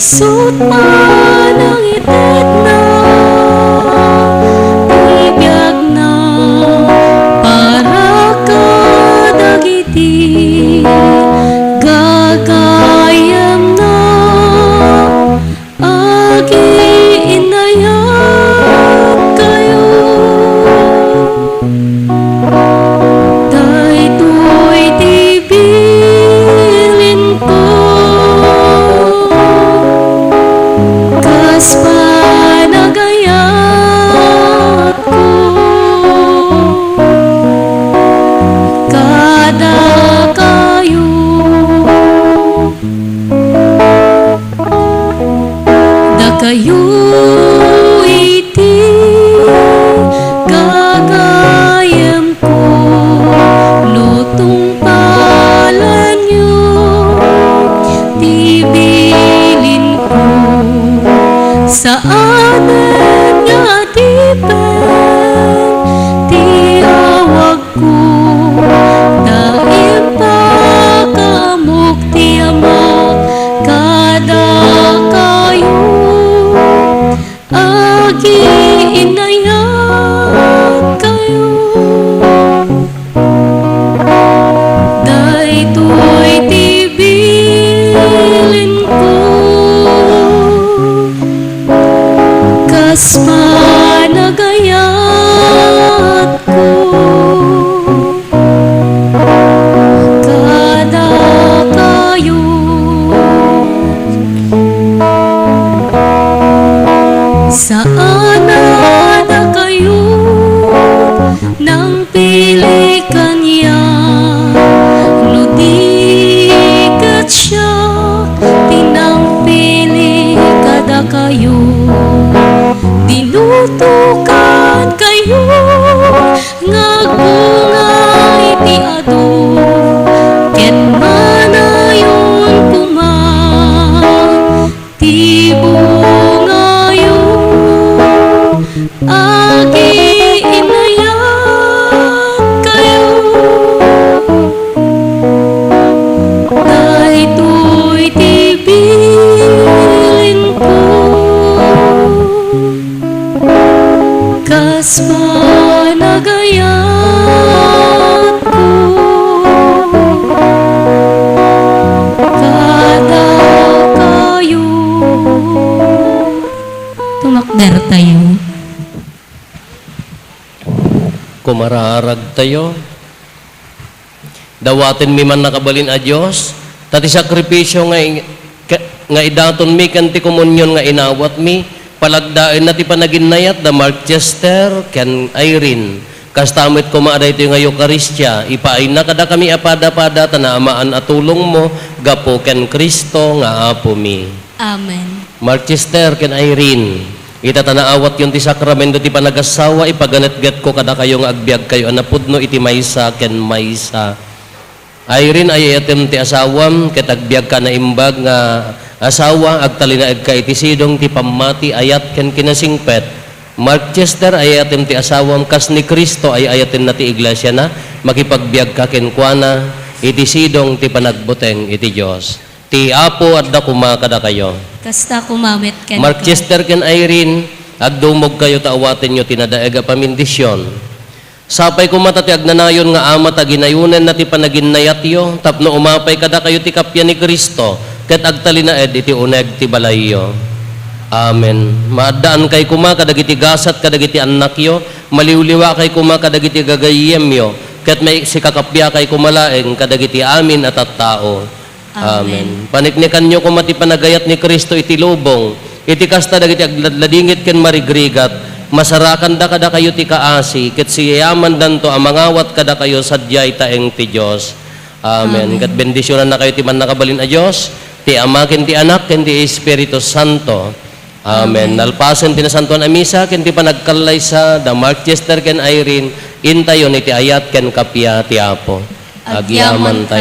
Isut man ang itet na, ibiyag na, para kadagiti, gagayam na, agi inayat kayo. Daytoy tibilin ko, kas panagayat ko, kada kayo. Da kayo iti gagayam ko, lutong palan nyo, tibilin ko. Saanan nga tipen, tiyawag ko, dahil pakamok tiyamak, kada kayo, agi inayat kayo. Daytoy tibilin ko, kas panagayat ko, kada kayo. Saan na kayo nang pili kanya, nudikat siya, tinang pili kada kayo. Dinutukan kayo, ngagbungay ti ado, ken manayon kumang, ti bungayon, agi inayat kayo. Daytoy tibilin ko, kas panagayat ko, kada kayo. Tumakder tayo. Kumararag tayo. Dawatin mi man nakabalin a Diyos, tati sakripisyo nga idaton mi kanti komunyon nga inawat mi, palagdain na ti panaginayat da Mark Chester ken Irene. Kastamit ko maaday ito yung Eucharistia, ipaay na kada kami apada-pada, tanaamaan at tulong mo, gapo ken Kristo nga apo mi. Amen. Mark Chester ken Irene, itatanaawat yung ti sakramento ti panagasawa, ipaganat-gat ko kada kayo nga agbyag kayo, anapudno iti maysa ken maysa. Irene ay ayatem ti asawam, ket agbiag ka na imbag nga asawa, agtalinaed ka iti sidong ti pamati ayat ken kinasingpet. Mark Chester ay ayatem ti asawam, kas ni Kristo ay ayaten na ti iglesia na, makipagbiag ka ken kuana, iti sidong ti panagbuteng iti Dios. Ti Apo at dakuma kada kayo. Kasta kumamit ken Mark Chester ken Irene, agdumog kayo taawaten nyo tinadaeg a pamindisyon. Sapay kumata ti agnanayon nga ama ta ginayunen na ti panaginnayatyo, tapno umapay kada kayo ti kapya ni Kristo, ket agtalinaed iti uneg ti balayyo. Amen. Maadaan kay kuma kadagiti gasat kadagiti annakyo, maliwliwa kay kuma kadagiti gagayemyo, ket may sikakapya kay kumalaeng kadagiti amin at tao. Amen. Paniknikan nyo kumati panagayat ni Kristo iti lubong, iti kasta dagiti agladladingit ken marigrigat, masarakan da kada kayo ti kaasi, ket siyaman danto amangawat kada kayo sadyay taeng ti Dios. Amen. Ket bendisyonan na kayo ti man nakabalin a Dios, ti Ama ken ti Anak ken ti Espiritu Santo. Amen. Nalpasen ti nasantuan a misa ken ti panagkallay sa da Mark Chester ken Irene, intayon iti ayat ken kapya ti Apo. Agyaman tayo.